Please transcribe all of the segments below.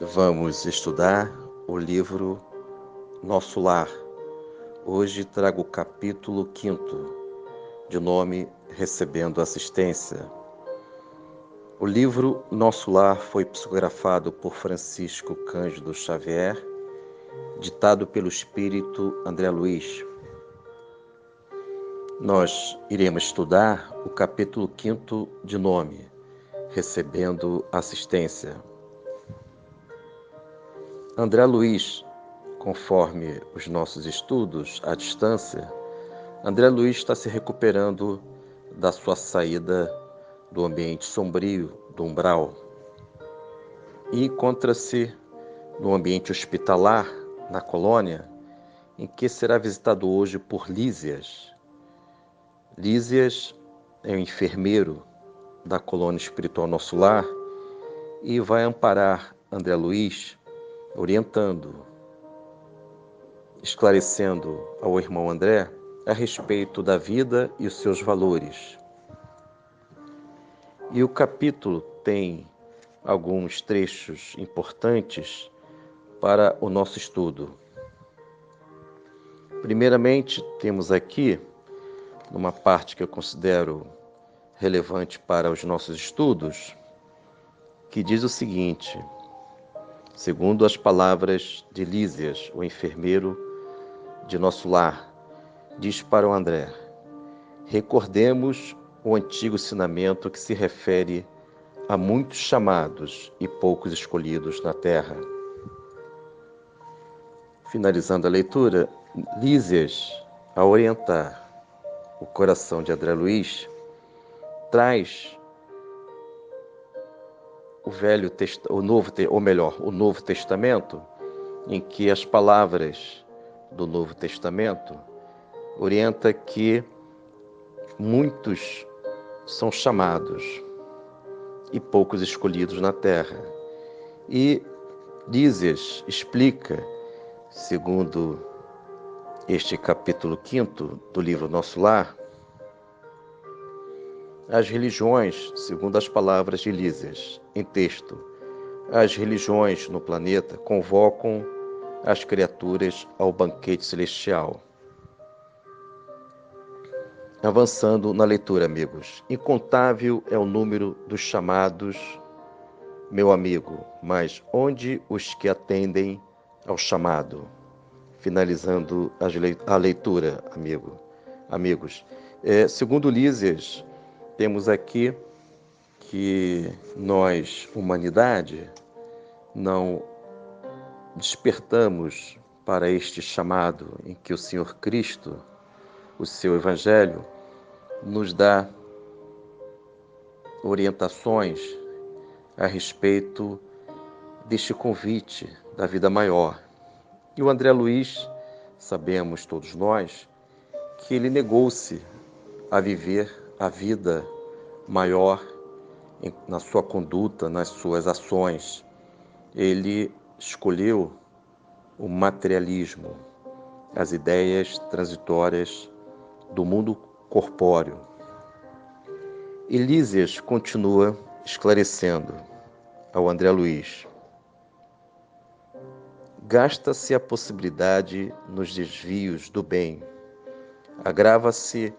Vamos estudar o livro Nosso Lar. Hoje trago o capítulo 5º, de nome Recebendo Assistência. O livro Nosso Lar foi psicografado por Francisco Cândido Xavier, ditado pelo espírito André Luiz. Nós iremos estudar o capítulo 5º de nome Recebendo Assistência. André Luiz, conforme os nossos estudos à distância, André Luiz está se recuperando da sua saída do ambiente sombrio do umbral e encontra-se no ambiente hospitalar, na colônia, em que será visitado hoje por Lísias. Lísias é o enfermeiro da colônia espiritual Nosso Lar e vai amparar André Luiz, orientando, esclarecendo ao irmão André a respeito da vida e os seus valores. E o capítulo tem alguns trechos importantes para o nosso estudo. Primeiramente, temos aqui, numa parte que eu considero relevante para os nossos estudos, que diz o seguinte: segundo as palavras de Lísias, o enfermeiro de Nosso Lar, diz para o André: recordemos o antigo ensinamento que se refere a muitos chamados e poucos escolhidos na terra. Finalizando a leitura, Lísias, ao orientar o coração de André Luiz, traz o Novo Testamento, em que as palavras do Novo Testamento orienta que muitos são chamados e poucos escolhidos na terra. E Lísias explica, segundo este capítulo 5º do livro Nosso Lar, as religiões, segundo as palavras de Lísias, em texto, as religiões no planeta convocam as criaturas ao banquete celestial. Avançando na leitura, amigos. Incontável é o número dos chamados, meu amigo, mas onde os que atendem ao chamado? Finalizando a leitura, amigos. Segundo Lísias, temos aqui que nós, humanidade, não despertamos para este chamado em que o Senhor Cristo, o seu Evangelho, nos dá orientações a respeito deste convite da vida maior. E o André Luiz, sabemos todos nós, que ele negou-se a viver a vida maior na sua conduta, nas suas ações. Ele escolheu o materialismo, as ideias transitórias do mundo corpóreo. E Lísias continua esclarecendo ao André Luiz: gasta-se a possibilidade nos desvios do bem, agrava-se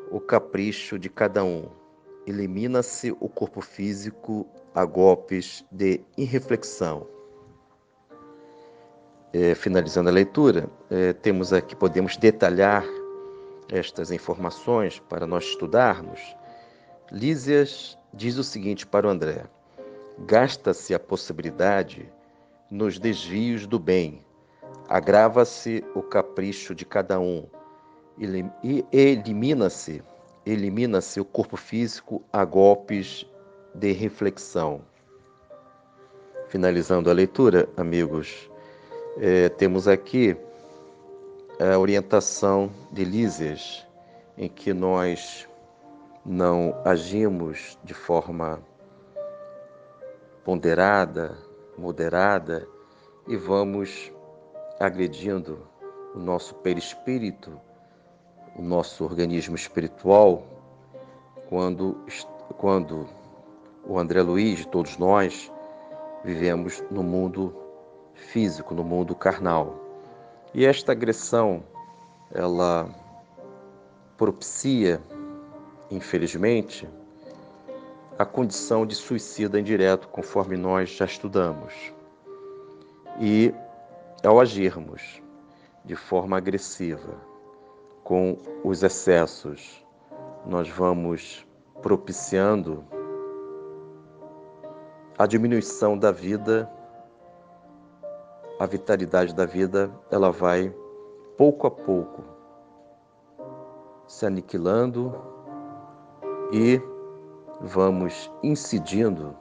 o capricho de cada um, elimina-se o corpo físico a golpes de irreflexão. Finalizando a leitura, podemos detalhar estas informações para nós estudarmos. Lísias diz o seguinte para o André: gasta-se a possibilidade nos desvios do bem, agrava-se o capricho de cada um, e elimina-se o corpo físico a golpes de reflexão. Finalizando a leitura, amigos, temos aqui a orientação de Lísias, em que nós não agimos de forma ponderada, moderada, e vamos agredindo o nosso perispírito, o nosso organismo espiritual, quando o André Luiz, todos nós, vivemos no mundo físico, no mundo carnal. E esta agressão, ela propicia, infelizmente, a condição de suicida indireto, conforme nós já estudamos. E ao agirmos de forma agressiva com os excessos, nós vamos propiciando a diminuição da vida, a vitalidade da vida, ela vai pouco a pouco se aniquilando e vamos incidindo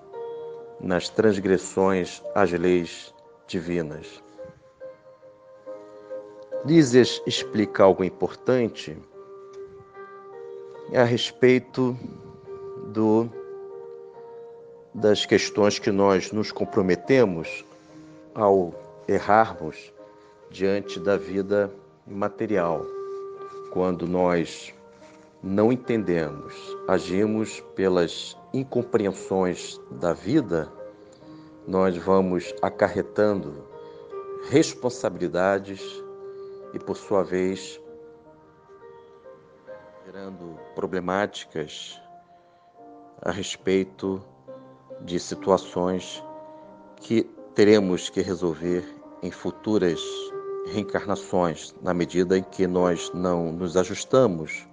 nas transgressões às leis divinas. Lísias explica algo importante a respeito das questões que nós nos comprometemos ao errarmos diante da vida material. Quando nós não entendemos, agimos pelas incompreensões da vida, nós vamos acarretando responsabilidades e, por sua vez, gerando problemáticas a respeito de situações que teremos que resolver em futuras reencarnações, na medida em que nós não nos ajustamos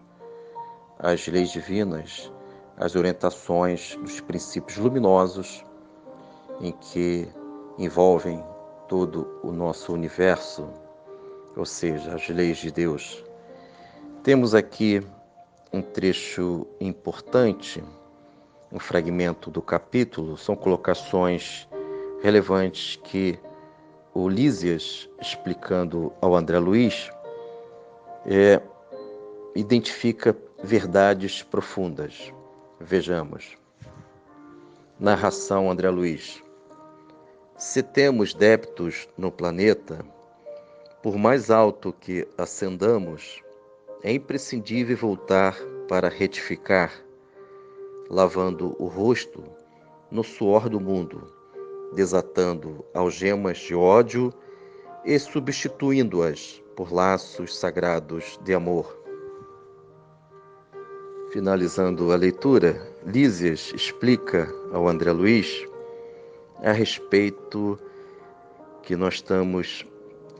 às leis divinas, às orientações dos princípios luminosos em que envolvem todo o nosso universo, ou seja, as leis de Deus. Temos aqui um trecho importante, um fragmento do capítulo, são colocações relevantes que o Lísias, explicando ao André Luiz, identifica verdades profundas. Vejamos. Narração André Luiz. Se temos débitos no planeta, por mais alto que ascendamos, é imprescindível voltar para retificar, lavando o rosto no suor do mundo, desatando algemas de ódio e substituindo-as por laços sagrados de amor. Finalizando a leitura, Lísias explica ao André Luiz a respeito que nós estamos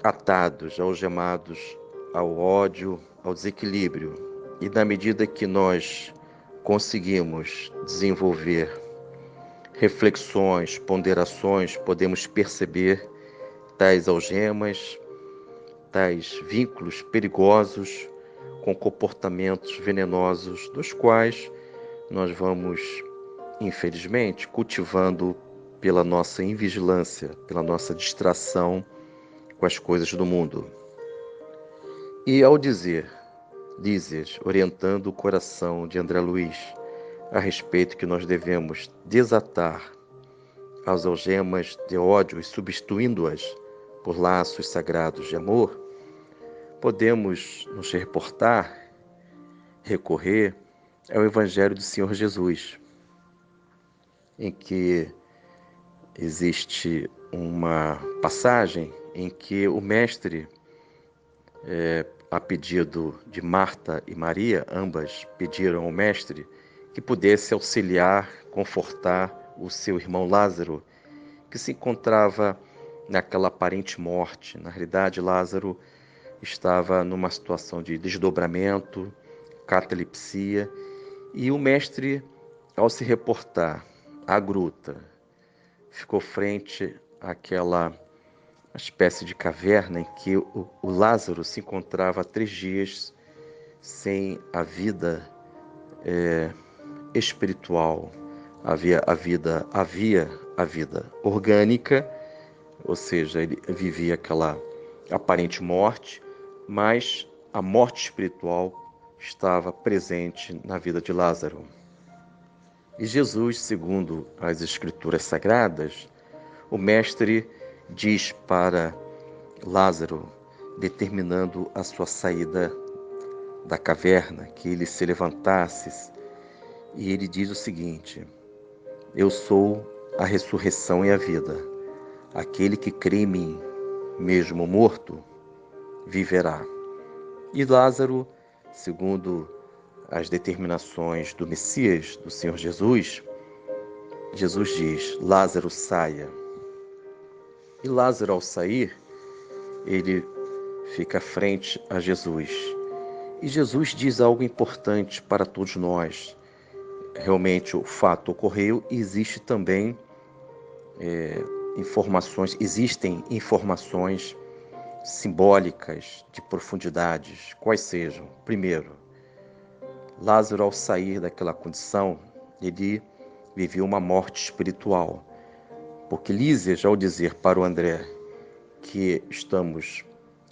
atados, algemados ao ódio, ao desequilíbrio. E na medida que nós conseguimos desenvolver reflexões, ponderações, podemos perceber tais algemas, tais vínculos perigosos com comportamentos venenosos, dos quais nós vamos, infelizmente, cultivando pela nossa invigilância, pela nossa distração com as coisas do mundo. E ao dizer, Lísias, orientando o coração de André Luiz a respeito que nós devemos desatar as algemas de ódio e substituindo-as por laços sagrados de amor, podemos nos recorrer ao Evangelho do Senhor Jesus, em que existe uma passagem em que o Mestre, a pedido de Marta e Maria, ambas pediram ao Mestre que pudesse auxiliar, confortar o seu irmão Lázaro, que se encontrava naquela aparente morte. Na realidade, Lázaro estava numa situação de desdobramento, catalepsia, e o Mestre, ao se reportar à gruta, ficou frente àquela espécie de caverna em que o Lázaro se encontrava há 3 dias sem a vida espiritual. Havia a vida orgânica, ou seja, ele vivia aquela aparente morte, mas a morte espiritual estava presente na vida de Lázaro. E Jesus, segundo as Escrituras Sagradas, o Mestre diz para Lázaro, determinando a sua saída da caverna, que ele se levantasse, e ele diz o seguinte: eu sou a ressurreição e a vida. Aquele que crê em mim, mesmo morto, viverá. E Lázaro, segundo as determinações do Messias, do Senhor Jesus, Jesus diz: Lázaro, saia. E Lázaro, ao sair, ele fica frente a Jesus. E Jesus diz algo importante para todos nós. Realmente o fato ocorreu e existem informações simbólicas de profundidades. Quais sejam? Primeiro, Lázaro, ao sair daquela condição, ele viveu uma morte espiritual. Porque Lísias, ao dizer para o André que estamos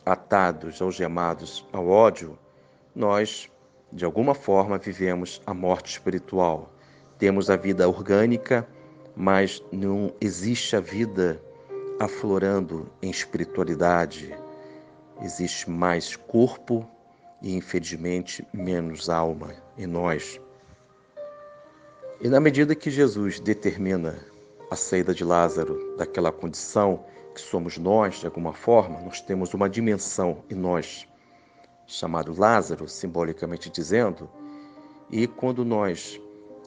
atados, algemados ao ódio, nós, de alguma forma, vivemos a morte espiritual. Temos a vida orgânica, mas não existe a vida aflorando em espiritualidade. Existe mais corpo e, infelizmente, menos alma em nós. E na medida que Jesus determina a saída de Lázaro daquela condição que somos nós, de alguma forma, nós temos uma dimensão em nós, chamado Lázaro, simbolicamente dizendo, e quando nós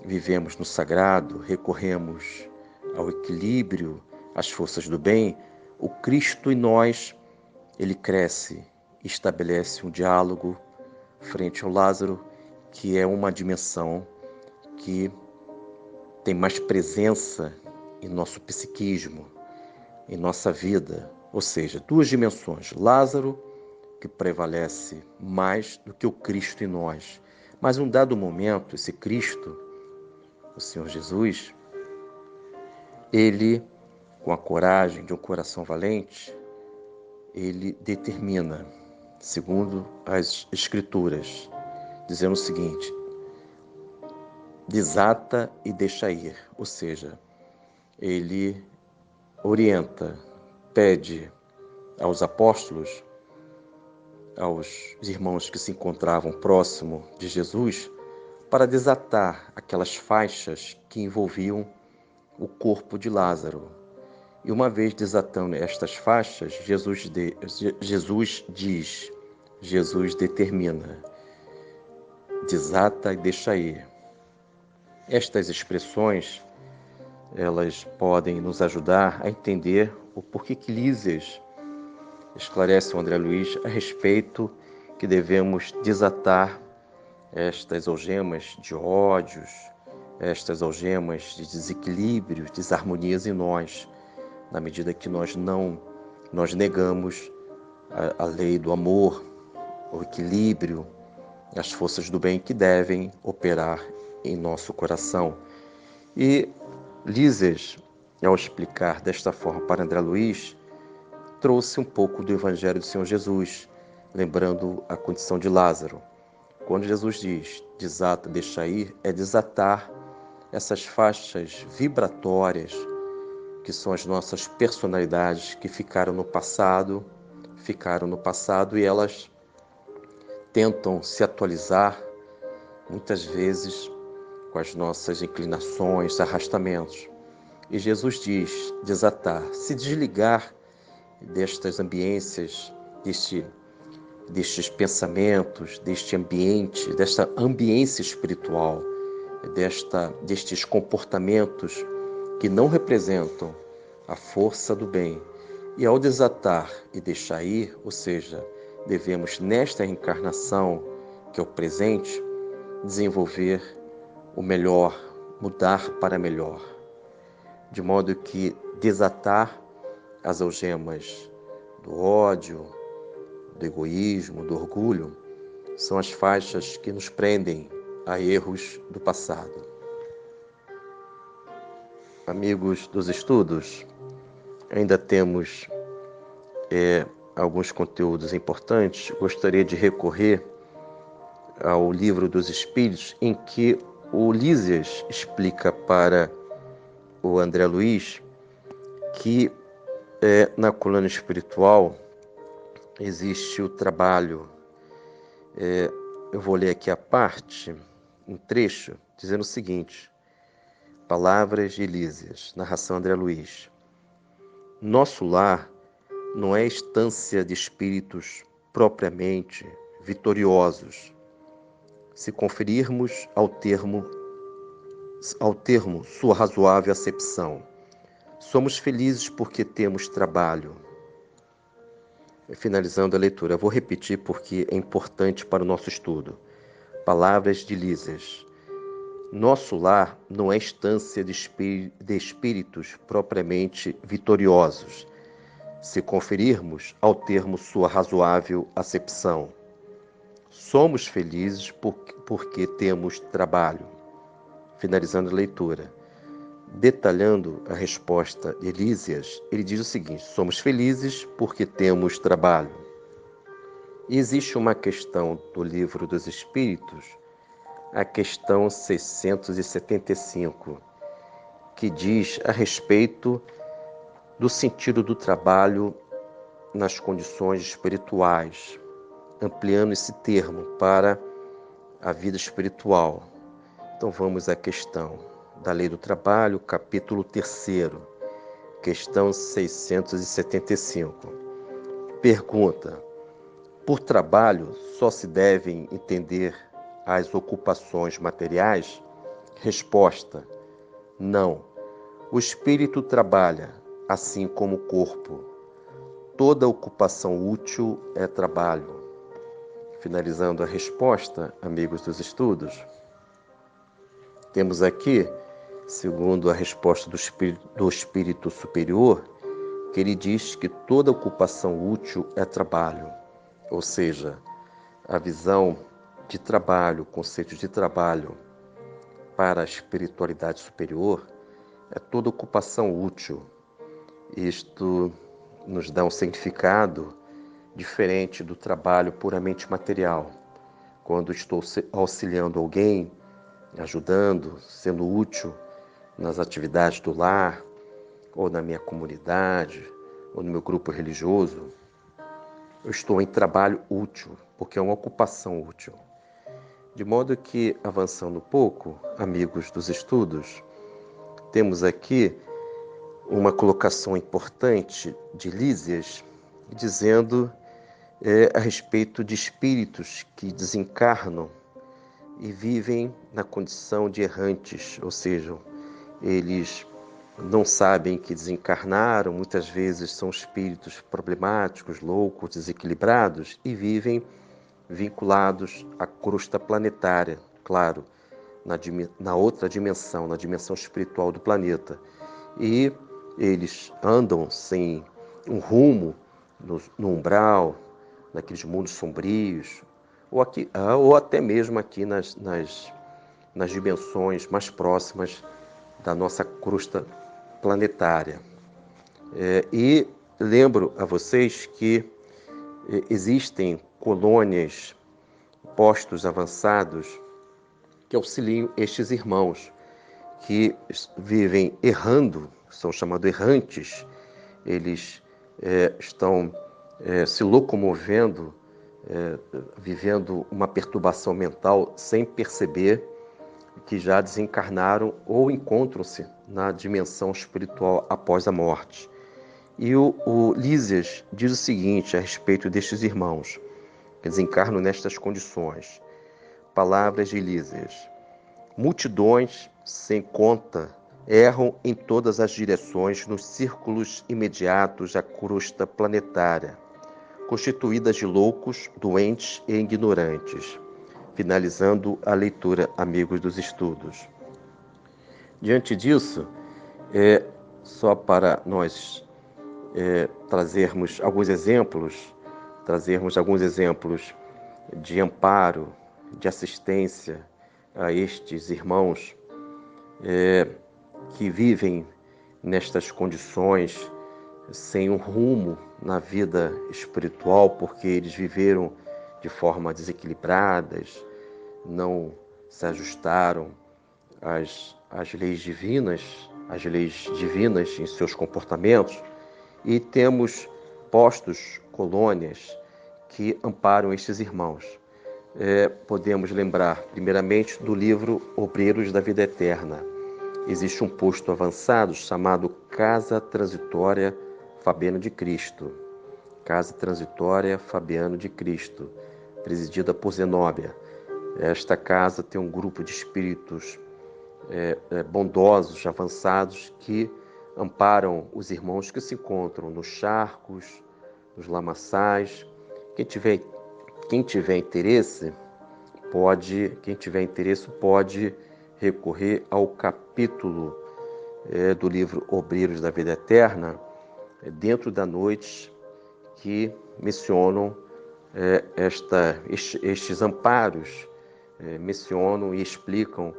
vivemos no sagrado, recorremos ao equilíbrio, às forças do bem, o Cristo em nós, ele cresce, estabelece um diálogo frente ao Lázaro, que é uma dimensão que tem mais presença em nosso psiquismo, em nossa vida, ou seja, duas dimensões. Lázaro, que prevalece mais do que o Cristo em nós. Mas em um dado momento, esse Cristo, o Senhor Jesus, ele, com a coragem de um coração valente, ele determina, segundo as Escrituras, dizendo o seguinte: desata e deixa ir, ou seja, ele orienta, pede aos apóstolos, aos irmãos que se encontravam próximo de Jesus, para desatar aquelas faixas que envolviam o corpo de Lázaro. E uma vez desatando estas faixas, Jesus determina: desata e deixa ir. Estas expressões, elas podem nos ajudar a entender o porquê que Lísias esclarece o André Luiz a respeito que devemos desatar estas algemas de ódios, estas algemas de desequilíbrios, desarmonias em nós, na medida que nós negamos a lei do amor, o equilíbrio, as forças do bem que devem operar em nosso coração. E Lísias, ao explicar desta forma para André Luiz, trouxe um pouco do Evangelho do Senhor Jesus, lembrando a condição de Lázaro. Quando Jesus diz desata, deixa ir, é desatar essas faixas vibratórias que são as nossas personalidades que ficaram no passado e elas tentam se atualizar muitas vezes com as nossas inclinações, arrastamentos. E Jesus diz desatar, se desligar destas ambiências, destes pensamentos, deste ambiente, desta ambiência espiritual, destes comportamentos que não representam a força do bem. E ao desatar e deixar ir, ou seja, devemos nesta reencarnação, que é o presente, desenvolver o melhor, mudar para melhor, de modo que desatar as algemas do ódio, do egoísmo, do orgulho, são as faixas que nos prendem a erros do passado. Amigos dos estudos, ainda temos alguns conteúdos importantes. Gostaria de recorrer ao Livro dos Espíritos, em que o Lísias explica para o André Luiz que na coluna espiritual existe o trabalho, eu vou ler aqui a parte, um trecho, dizendo o seguinte: Palavras de Lísias, narração André Luiz. Nosso lar não é estância de espíritos propriamente vitoriosos. Se conferirmos ao termo sua razoável acepção, somos felizes porque temos trabalho. Finalizando a leitura, eu vou repetir porque é importante para o nosso estudo. Palavras de Lísias. Nosso lar não é estância de espíritos propriamente vitoriosos, se conferirmos ao termo sua razoável acepção. Somos felizes porque temos trabalho. Finalizando a leitura. Detalhando a resposta de Lísias, ele diz o seguinte: somos felizes porque temos trabalho. E existe uma questão do Livro dos Espíritos, a questão 675, que diz a respeito do sentido do trabalho nas condições espirituais, ampliando esse termo para a vida espiritual. Então vamos à questão da Lei do Trabalho, capítulo 3º, questão 675. Pergunta: por trabalho só se devem entender as ocupações materiais? Resposta: não. O espírito trabalha, assim como o corpo. Toda ocupação útil é trabalho. Finalizando a resposta, amigos dos estudos, temos aqui, segundo a resposta do espírito superior, que ele diz que toda ocupação útil é trabalho. Ou seja, a visão de trabalho, o conceito de trabalho para a espiritualidade superior é toda ocupação útil. Isto nos dá um significado diferente do trabalho puramente material. Quando estou auxiliando alguém, ajudando, sendo útil nas atividades do lar, ou na minha comunidade, ou no meu grupo religioso, eu estou em trabalho útil, porque é uma ocupação útil. De modo que, avançando um pouco, amigos dos estudos, temos aqui uma colocação importante de Lísias, dizendo a respeito de espíritos que desencarnam e vivem na condição de errantes, ou seja, eles não sabem que desencarnaram, muitas vezes são espíritos problemáticos, loucos, desequilibrados e vivem vinculados à crosta planetária, claro, na outra dimensão, na dimensão espiritual do planeta. E eles andam sem um rumo no umbral, naqueles mundos sombrios, ou até mesmo aqui nas dimensões mais próximas da nossa crosta planetária. E lembro a vocês que existem colônias, postos avançados, que auxiliam estes irmãos que vivem errando, são chamados errantes. Eles estão se locomovendo, vivendo uma perturbação mental sem perceber que já desencarnaram ou encontram-se na dimensão espiritual após a morte. E o Lísias diz o seguinte a respeito destes irmãos que desencarnam nestas condições. Palavras de Lísias: multidões sem conta erram em todas as direções nos círculos imediatos à crosta planetária, constituídas de loucos, doentes e ignorantes. Finalizando a leitura, amigos dos estudos. Diante disso, só para nós trazermos alguns exemplos de amparo, de assistência a estes irmãos que vivem nestas condições sem um rumo na vida espiritual, porque eles viveram de forma desequilibradas, não se ajustaram às leis divinas em seus comportamentos, e temos postos, colônias, que amparam estes irmãos. Podemos lembrar, primeiramente, do livro Obreiros da Vida Eterna, existe um posto avançado chamado Casa Transitória Fabiano de Cristo. Casa Transitória Fabiano de Cristo, presidida por Zenóbia. Esta casa tem um grupo de espíritos bondosos, avançados, que amparam os irmãos que se encontram nos charcos, nos lamaçais. Quem tiver interesse pode recorrer ao capítulo do livro Obreiros da Vida Eterna, dentro da noite, que mencionam estes amparos, mencionam e explicam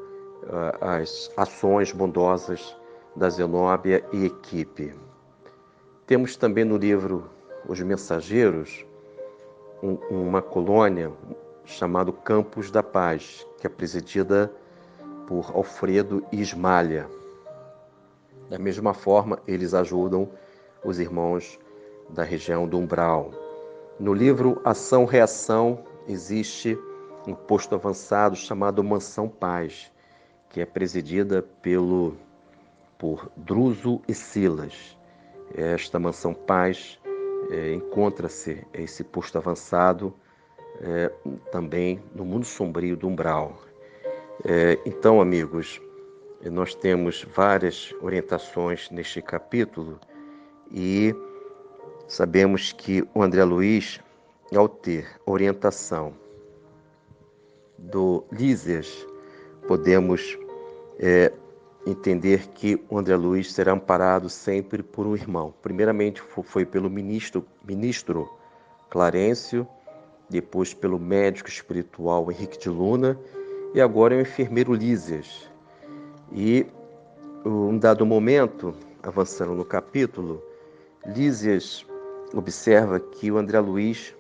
as ações bondosas da Zenóbia e equipe. Temos também no livro Os Mensageiros uma colônia chamada Campos da Paz, que é presidida por Alfredo Ismalha. Da mesma forma, eles ajudam os irmãos da região do Umbral. No livro Ação-Reação existe um posto avançado chamado Mansão Paz, que é presidida por Druso e Silas. Esta Mansão Paz encontra-se, esse posto avançado, também no mundo sombrio do Umbral. Então, amigos, nós temos várias orientações neste capítulo e sabemos que o André Luiz, ao ter orientação do Lísias, podemos entender que o André Luiz será amparado sempre por um irmão. Primeiramente foi pelo ministro Clarencio, depois pelo médico espiritual Henrique de Luna e agora é o enfermeiro Lísias. E um dado momento, avançando no capítulo, Lísias observa que o André Luiz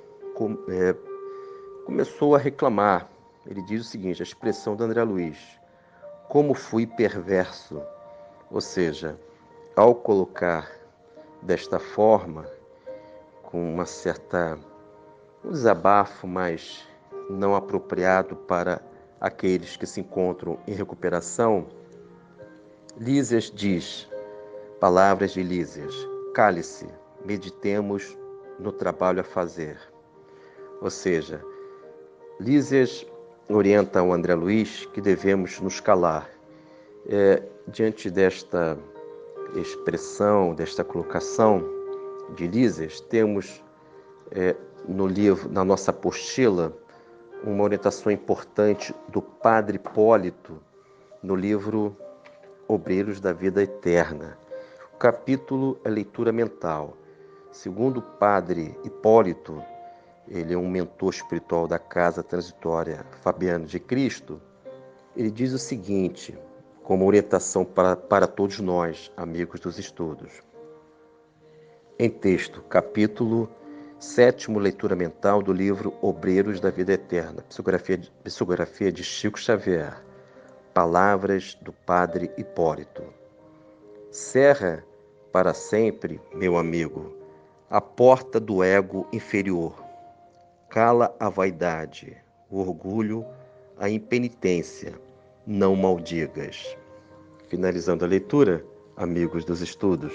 começou a reclamar. Ele diz o seguinte, a expressão do André Luiz: como fui perverso. Ou seja, ao colocar desta forma, com um desabafo, mas não apropriado para aqueles que se encontram em recuperação, Lísias diz, palavras de Lísias: cale-se, meditemos no trabalho a fazer. Ou seja, Lísias orienta ao André Luiz que devemos nos calar. Diante desta expressão, desta colocação de Lísias, temos no livro, na nossa apostila, uma orientação importante do Padre Hipólito no livro Obreiros da Vida Eterna. O capítulo é leitura mental. Segundo o Padre Hipólito, ele é um mentor espiritual da Casa Transitória Fabiano de Cristo, ele diz o seguinte, como orientação para todos nós, amigos dos estudos. Em texto, capítulo 7º, leitura mental do livro Obreiros da Vida Eterna, psicografia de Chico Xavier, palavras do Padre Hipólito. Cerra para sempre, meu amigo, a porta do ego inferior. Cala a vaidade, o orgulho, a impenitência. Não maldigas. Finalizando a leitura, amigos dos estudos,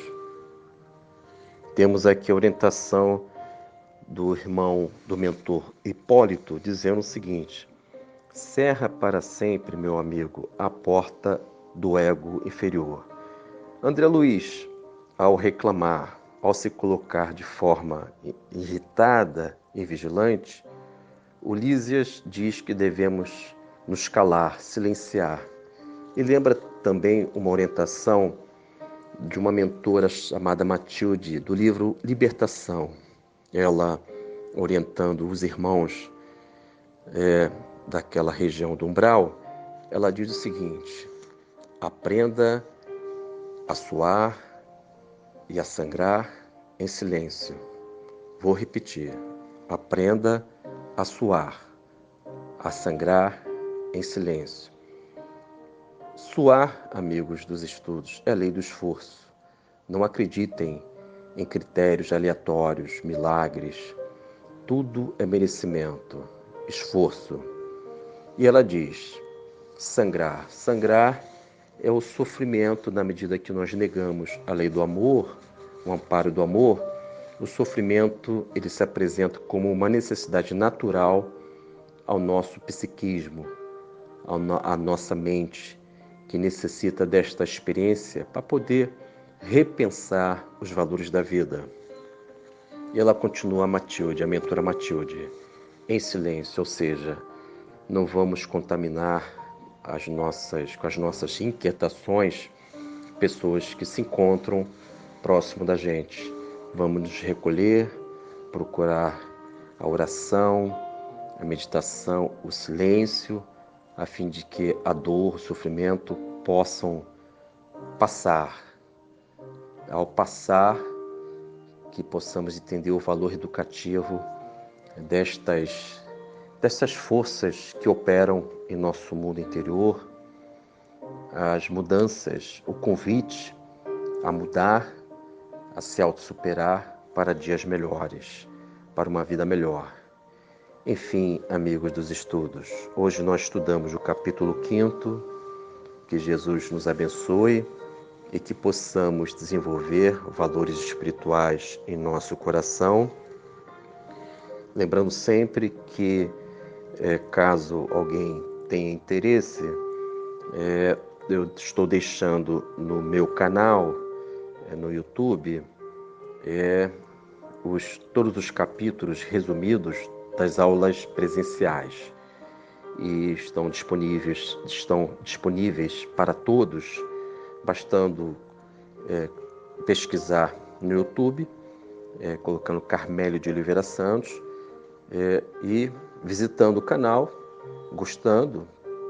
temos aqui a orientação do irmão, do mentor Hipólito, dizendo o seguinte: cerra para sempre, meu amigo, a porta do ego inferior. André Luiz, ao reclamar, ao se colocar de forma irritada e vigilante, o Lísias diz que devemos nos calar, silenciar. E lembra também uma orientação de uma mentora chamada Matilde, do livro Libertação. Ela orientando os irmãos daquela região do Umbral, ela diz o seguinte: aprenda a suar e a sangrar em silêncio. Vou repetir: aprenda a suar, a sangrar em silêncio. Suar, amigos dos estudos, é a lei do esforço. Não acreditem em critérios aleatórios, milagres. Tudo é merecimento, esforço. E ela diz, sangrar. Sangrar é o sofrimento. Na medida que nós negamos a lei do amor, o amparo do amor, o sofrimento ele se apresenta como uma necessidade natural ao nosso psiquismo, à nossa mente, que necessita desta experiência para poder repensar os valores da vida. E ela continua, a mentora Matilde, em silêncio, ou seja, não vamos contaminar com as nossas inquietações pessoas que se encontram próximo da gente. Vamos nos recolher, procurar a oração, a meditação, o silêncio, a fim de que a dor, o sofrimento possam passar. Ao passar, que possamos entender o valor educativo destas forças que operam em nosso mundo interior, as mudanças, o convite a mudar, a se autossuperar para dias melhores, para uma vida melhor. Enfim, amigos dos estudos, hoje nós estudamos o capítulo 5º, que Jesus nos abençoe e que possamos desenvolver valores espirituais em nosso coração. Lembrando sempre que, caso alguém tenha interesse, eu estou deixando no meu canal, no YouTube, todos os capítulos resumidos das aulas presenciais. E estão disponíveis para todos, bastando pesquisar no YouTube, colocando Carmélio de Oliveira Santos, e visitando o canal, gostando,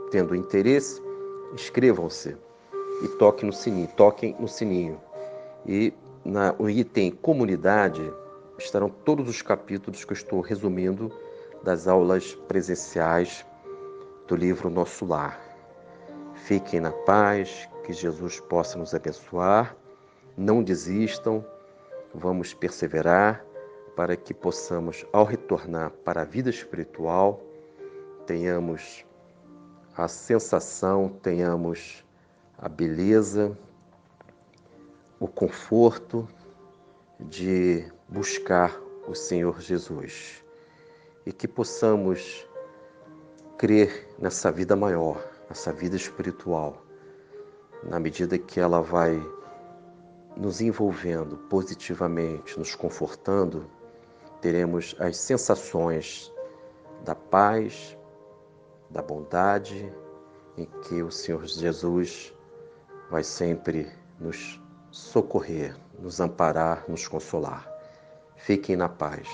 tendo interesse, inscrevam-se e toquem no sininho. E no item comunidade estarão todos os capítulos que eu estou resumindo das aulas presenciais do livro Nosso Lar. Fiquem na paz, que Jesus possa nos abençoar. Não desistam, vamos perseverar para que possamos, ao retornar para a vida espiritual, tenhamos a sensação, tenhamos a beleza, o conforto de buscar o Senhor Jesus. E que possamos crer nessa vida maior, nessa vida espiritual, na medida que ela vai nos envolvendo positivamente, nos confortando, teremos as sensações da paz, da bondade, em que o Senhor Jesus vai sempre nos socorrer, nos amparar, nos consolar. Fiquem na paz.